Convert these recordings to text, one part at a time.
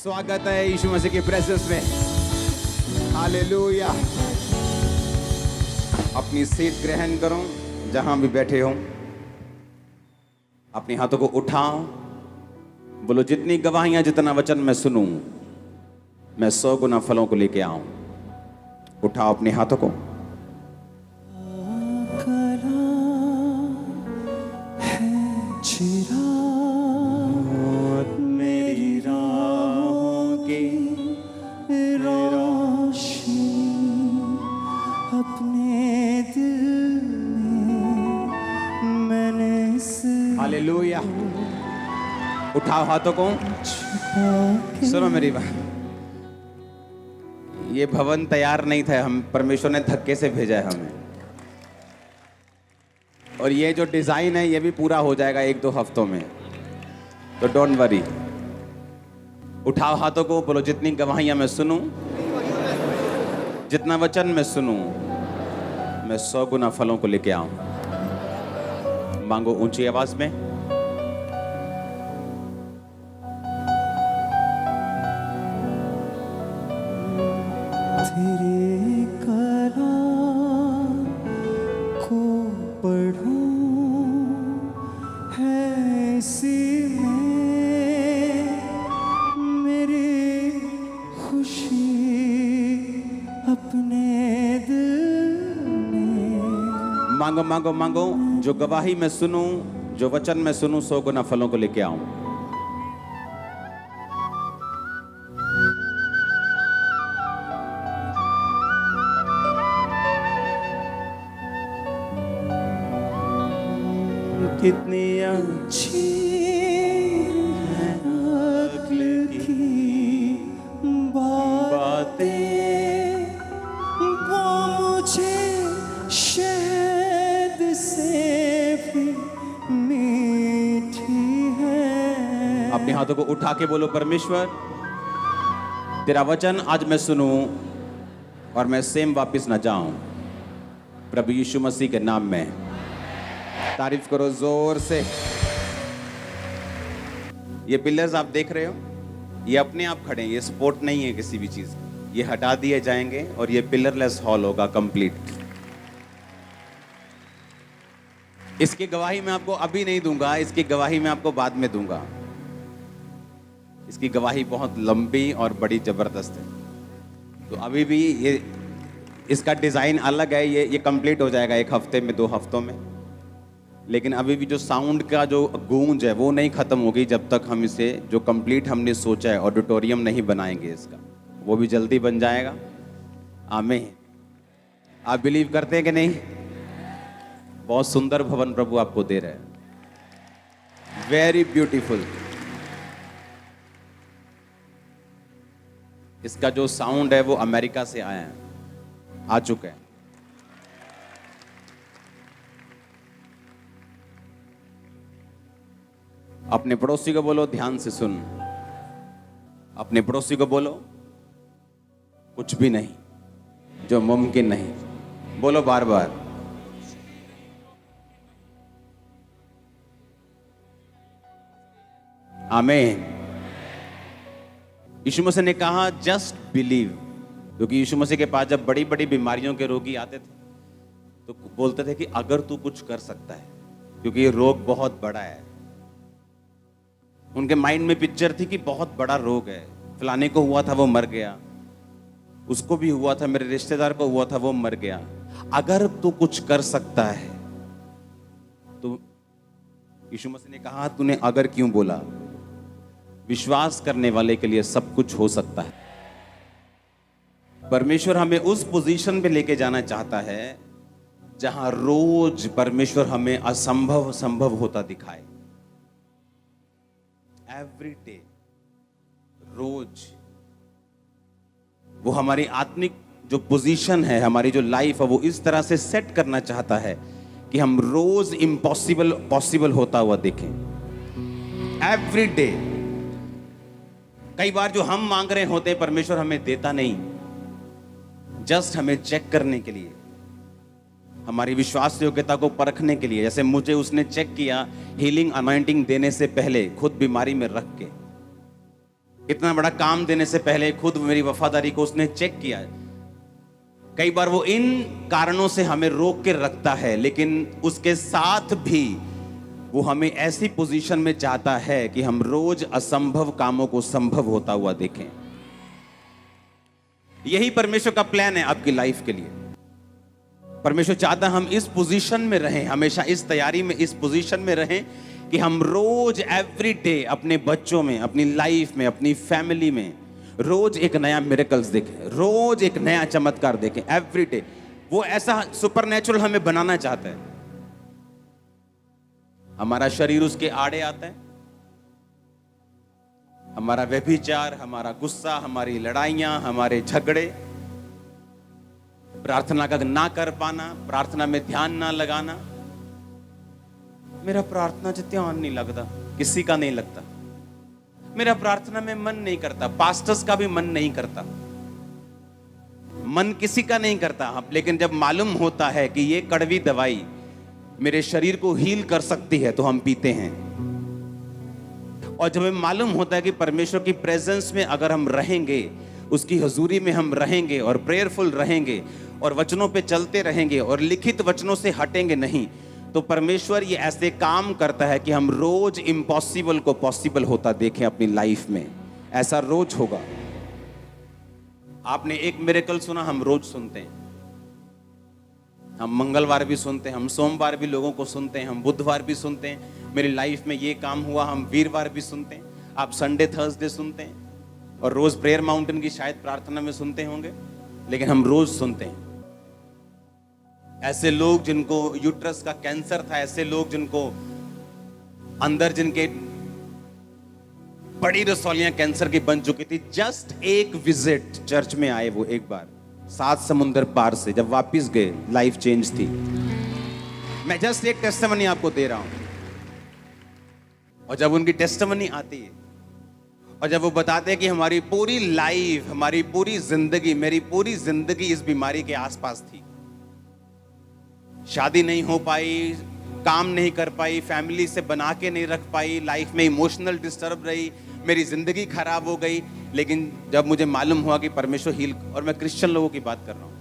स्वागत है यीशु मसीह की प्रेजेंस में। हालेलुया। अपनी सीट ग्रहण करो जहां भी बैठे हो। अपने हाथों को उठाओ, बोलो जितनी गवाहियां, जितना वचन मैं सुनूं, मैं 100 गुना फलों को लेके आऊं। उठाओ अपने हाथों को। मेरी राहों की रोशनी अपने दिल में मैंने हालेलुया। उठाओ हाथों को। सुनो मेरी बात, ये भवन तैयार नहीं था, हम परमेश्वर ने धक्के से भेजा है हमें। और ये जो डिजाइन है ये भी पूरा हो जाएगा 1-2 हफ्तों में, तो डोंट वरी। उठाओ हाथों को, बोलो जितनी गवाहियां मैं सुनूं, जितना वचन मैं सुनूं, मैं 100 गुना फलों को लेके आऊं। मांगो ऊंची आवाज में। तेरे कलाम को पढ़ूं है इसी में मेरी खुशी अपने दिल में। मांगो मांगो मांगो, जो गवाही मैं सुनूं, जो वचन मैं सुनूं, 100 गुना फलों को लेके आऊं। कितनी अच्छी अक्ल की बातें वो मुझे शहद से भी मीठी है। अपने हाथों को उठा के बोलो, परमेश्वर तेरा वचन आज मैं सुनूं और मैं सेम वापस ना जाऊं। प्रभु यीशु मसीह के नाम में तारीफ करो जोर से। ये पिलर्स आप देख रहे हो, ये अपने आप खड़े हैं, ये सपोर्ट नहीं है किसी भी चीज की। ये हटा दिए जाएंगे और ये पिलरलेस हॉल होगा कंप्लीट। इसकी गवाही मैं आपको अभी नहीं दूंगा, इसकी गवाही मैं आपको बाद में दूंगा। इसकी गवाही बहुत लंबी और बड़ी जबरदस्त है। तो अभी भी ये इसका डिजाइन अलग है, ये कंप्लीट हो जाएगा 1 हफ्ते में, 2 हफ्तों में। लेकिन अभी भी जो साउंड का जो गूंज है वो नहीं खत्म होगी जब तक हम इसे, जो कंप्लीट हमने सोचा है, ऑडिटोरियम नहीं बनाएंगे इसका। वो भी जल्दी बन जाएगा। आमीन। आप बिलीव करते हैं कि नहीं? बहुत सुंदर भवन प्रभु आपको दे रहा है। Very beautiful. इसका जो साउंड है वो अमेरिका से आया है, आ चुका है। अपने पड़ोसी को बोलो ध्यान से सुन। अपने पड़ोसी को बोलो कुछ भी नहीं जो मुमकिन नहीं। बोलो बार बार। आमीन। यीशु मसीह ने कहा जस्ट बिलीव, क्योंकि यीशु मसीह के पास जब बड़ी बड़ी बीमारियों के रोगी आते थे तो बोलते थे कि अगर तू कुछ कर सकता है, क्योंकि ये रोग बहुत बड़ा है। उनके माइंड में पिक्चर थी कि बहुत बड़ा रोग है, फलाने को हुआ था वो मर गया, उसको भी हुआ था, मेरे रिश्तेदार को हुआ था वो मर गया। अगर तू कुछ कर सकता है तो यीशु मसीह ने कहा तूने अगर क्यों बोला? विश्वास करने वाले के लिए सब कुछ हो सकता है। परमेश्वर हमें उस पोजीशन पे लेके जाना चाहता है जहां रोज परमेश्वर हमें असंभव संभव होता दिखाए। एवरी डे, रोज वो हमारी आत्मिक जो पोजीशन है, हमारी जो लाइफ है, वो इस तरह से सेट करना चाहता है कि हम रोज इम्पॉसिबल पॉसिबल होता हुआ देखें। Every day. कई बार जो हम मांग रहे होते परमेश्वर हमें देता नहीं, जस्ट हमें चेक करने के लिए, हमारी विश्वास योग्यता को परखने के लिए। जैसे मुझे उसने चेक किया हीलिंग अनॉइंटिंग देने से पहले, खुद बीमारी में रख के। इतना बड़ा काम देने से पहले खुद मेरी वफादारी को उसने चेक किया। कई बार वो इन कारणों से हमें रोक के रखता है, लेकिन उसके साथ भी वो हमें ऐसी पोजीशन में चाहता है कि हम रोज असंभव कामों को संभव होता हुआ देखें। यही परमेश्वर का प्लान है आपकी लाइफ के लिए। परमेश्वर चाहता है हम इस पोजीशन में रहें, हमेशा इस तैयारी में, इस पोजीशन में रहें कि हम रोज एवरी डे अपने बच्चों में, अपनी लाइफ में, अपनी फैमिली में रोज एक नया मिरेकल्स देखें, रोज एक नया चमत्कार देखें एवरी डे। वो ऐसा सुपरनेचुरल हमें बनाना चाहता है। हमारा शरीर उसके आड़े आता है, हमारा व्यभिचार, हमारा गुस्सा, हमारी लड़ाइयां, हमारे झगड़े, प्रार्थना का ना कर पाना, प्रार्थना में ध्यान ना लगाना। मेरा प्रार्थना से ध्यान नहीं लगता, किसी का नहीं लगता। मेरा प्रार्थना में मन नहीं करता, पास्टर्स का भी मन नहीं करता, मन किसी का नहीं करता। लेकिन जब मालूम होता है कि ये कड़वी दवाई मेरे शरीर को हील कर सकती है तो हम पीते हैं। और जब हमें मालूम होता है कि परमेश्वर की प्रेजेंस में अगर हम रहेंगे, उसकी हजूरी में हम रहेंगे और प्रेयरफुल रहेंगे और वचनों पे चलते रहेंगे और लिखित वचनों से हटेंगे नहीं, तो परमेश्वर ये ऐसे काम करता है कि हम रोज इम्पॉसिबल को पॉसिबल होता देखें अपनी लाइफ में। ऐसा रोज होगा। आपने एक मिरेकल सुना, हम रोज सुनते हैं। हम मंगलवार भी सुनते हैं, हम सोमवार भी लोगों को सुनते हैं, हम बुधवार भी सुनते हैं, मेरी लाइफ में ये काम हुआ, हम वीरवार भी सुनते हैं, आप संडे थर्सडे सुनते हैं और रोज प्रेयर माउंटेन की शायद प्रार्थना में सुनते होंगे, लेकिन हम रोज सुनते हैं। ऐसे लोग जिनको यूट्रस का कैंसर था, ऐसे लोग जिनको अंदर जिनके बड़ी रसौलियां कैंसर की बन चुकी थी, जस्ट एक विजिट चर्च में आए वो एक बार 7 समुंदर पार से, जब वापिस गए लाइफ चेंज थी। मैं जस्ट एक टेस्टिमनी आपको दे रहा हूं। और जब उनकी टेस्टिमनी आती है और जब वो बताते हैं कि हमारी पूरी लाइफ, हमारी पूरी जिंदगी, मेरी पूरी जिंदगी इस बीमारी के आसपास थी, शादी नहीं हो पाई, काम नहीं कर पाई, फैमिली से बना के नहीं रख पाई, लाइफ में इमोशनल डिस्टर्ब रही, मेरी जिंदगी खराब हो गई। लेकिन जब मुझे मालूम हुआ कि परमेश्वर हील, और मैं क्रिश्चियन लोगों की बात कर रहा हूं,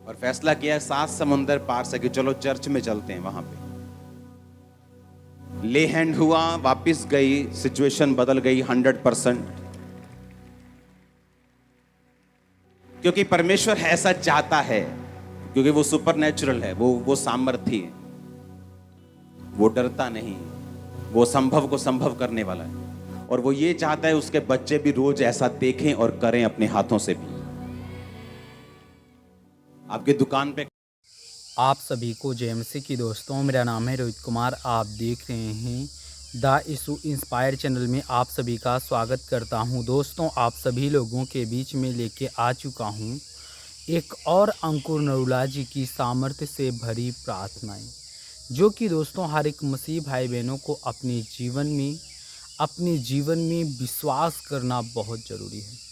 और फैसला किया 7 समुंदर पार से कि चलो चर्च में चलते हैं। वहां पे ले हैंड हुआ, वापिस गई, सिचुएशन बदल गई 100%। क्योंकि परमेश्वर ऐसा चाहता है, क्योंकि वो सुपरनेचुरल है, वो सामर्थी है, वो डरता नहीं, वो संभव को संभव करने वाला है। और वो ये चाहता है उसके बच्चे भी रोज ऐसा देखें और करें अपने हाथों से भी। आपके दुकान पे आप सभी को जेएमसी की दोस्तों, मेरा नाम है रोहित कुमार। आप देख रहे हैं द इशू इंस्पायर चैनल में आप सभी का स्वागत करता हूं। दोस्तों, आप सभी लोगों के बीच में लेके आ चुका हूं एक और अंकुर नरूला जी की सामर्थ्य से भरी प्रार्थनाएं, जो कि दोस्तों हर एक मसीह भाई बहनों को अपने जीवन में विश्वास करना बहुत ज़रूरी है।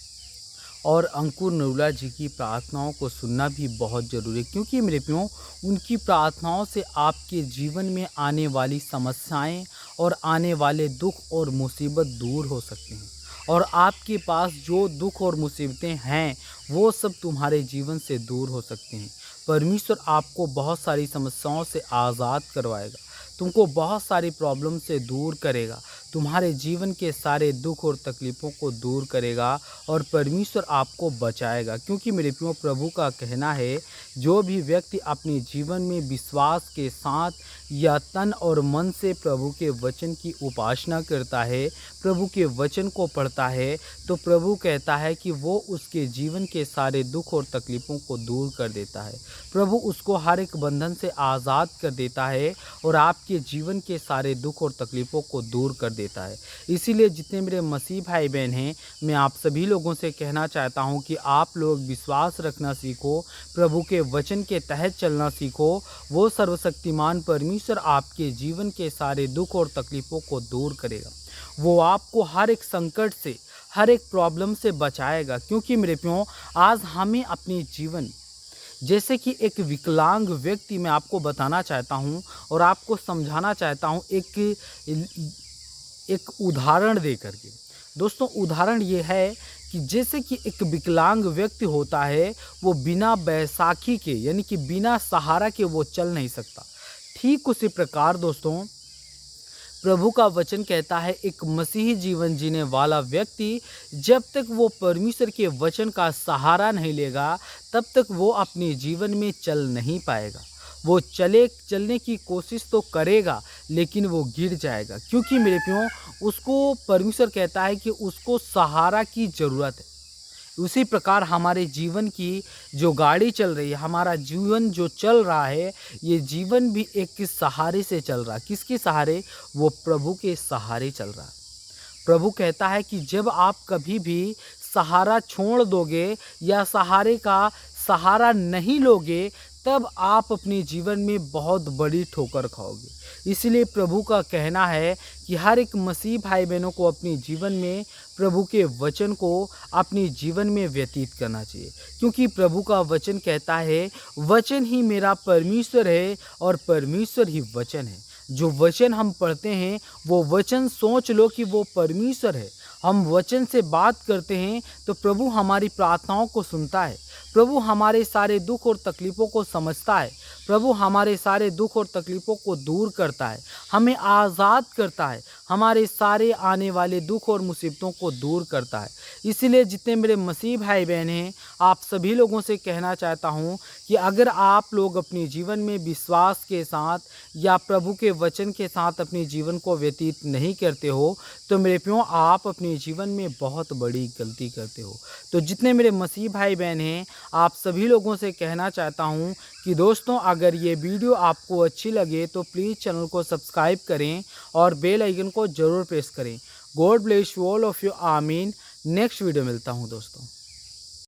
और अंकुर नरूला जी की प्रार्थनाओं को सुनना भी बहुत ज़रूरी है, क्योंकि मेरे प्रियो, उनकी प्रार्थनाओं से आपके जीवन में आने वाली समस्याएं और आने वाले दुख और मुसीबत दूर हो सकते हैं। और आपके पास जो दुख और मुसीबतें हैं वो सब तुम्हारे जीवन से दूर हो सकते हैं। परमेश्वर आपको बहुत सारी समस्याओं से आज़ाद करवाएगा, तुमको बहुत सारी प्रॉब्लम से दूर करेगा, तुम्हारे जीवन के सारे दुख और तकलीफ़ों को दूर करेगा और परमेश्वर आपको बचाएगा। क्योंकि मेरे प्रियो, प्रभु का कहना है, जो भी व्यक्ति अपने जीवन में विश्वास के साथ या तन और मन से प्रभु के वचन की उपासना करता है, प्रभु के वचन को पढ़ता है, तो प्रभु कहता है कि वो उसके जीवन के सारे दुख और तकलीफ़ों को दूर कर देता है। प्रभु उसको हर एक बंधन से आज़ाद कर देता है और आपके जीवन के सारे दुख और तकलीफ़ों को दूर कर देता है। इसीलिए जितने मेरे मसीह भाई बहन हैं, मैं आप सभी लोगों से कहना चाहता हूं कि आप लोग विश्वास रखना सीखो, प्रभु के वचन के तहत चलना सीखो। वो सर्वशक्तिमान परमेश्वर आपके जीवन के सारे दुख और तकलीफ़ों को दूर करेगा। वो आपको हर एक संकट से, हर एक प्रॉब्लम से बचाएगा। क्योंकि मेरे प्रियो, आज हमें अपने जीवन, जैसे कि एक विकलांग व्यक्ति, मैं आपको बताना चाहता हूं और आपको समझाना चाहता हूं एक उदाहरण दे करके। दोस्तों उदाहरण ये है कि जैसे कि एक विकलांग व्यक्ति होता है, वो बिना बैसाखी के यानी कि बिना सहारा के वो चल नहीं सकता। ठीक उसी प्रकार दोस्तों प्रभु का वचन कहता है एक मसीही जीवन जीने वाला व्यक्ति जब तक वो परमेश्वर के वचन का सहारा नहीं लेगा, तब तक वो अपने जीवन में चल नहीं पाएगा। वो चलने की कोशिश तो करेगा, लेकिन वो गिर जाएगा, क्योंकि मेरे प्रियो उसको परमेश्वर कहता है कि उसको सहारा की ज़रूरत है। उसी प्रकार हमारे जीवन की जो गाड़ी चल रही है, हमारा जीवन जो चल रहा है, ये जीवन भी एक सहारे से चल रहा है। किसके सहारे? वो प्रभु के सहारे चल रहा है। प्रभु कहता है कि जब आप कभी भी सहारा छोड़ दोगे या सहारे का सहारा नहीं लोगे, तब आप अपने जीवन में बहुत बड़ी ठोकर खाओगे। इसलिए प्रभु का कहना है कि हर एक मसीह भाई बहनों को अपने जीवन में प्रभु के वचन को अपने जीवन में व्यतीत करना चाहिए, क्योंकि प्रभु का वचन कहता है वचन ही मेरा परमेश्वर है और परमेश्वर ही वचन है। जो वचन हम पढ़ते हैं वो वचन सोच लो कि वो परमेश्वर है। हम वचन से बात करते हैं तो प्रभु हमारी प्रार्थनाओं को सुनता है। प्रभु हमारे सारे दुख और तकलीफ़ों को समझता है। प्रभु हमारे सारे दुख और तकलीफ़ों को दूर करता है, हमें आज़ाद करता है, हमारे सारे आने वाले दुख और मुसीबतों को दूर करता है। इसीलिए जितने मेरे मसीह भाई बहन हैं, आप सभी लोगों से कहना चाहता हूँ कि अगर आप लोग अपने जीवन में विश्वास के साथ या प्रभु के वचन के साथ अपने जीवन को व्यतीत नहीं करते हो, तो मेरे प्रियो आप अपने जीवन में बहुत बड़ी गलती करते हो। तो जितने मेरे मसीह भाई बहन हैं, आप सभी लोगों से कहना चाहता हूँ कि दोस्तों अगर ये वीडियो आपको अच्छी लगे तो प्लीज़ चैनल को सब्सक्राइब करें और बेल आइकन को ज़रूर प्रेस करें। God bless you all of you. आमीन। नेक्स्ट वीडियो मिलता हूँ दोस्तों।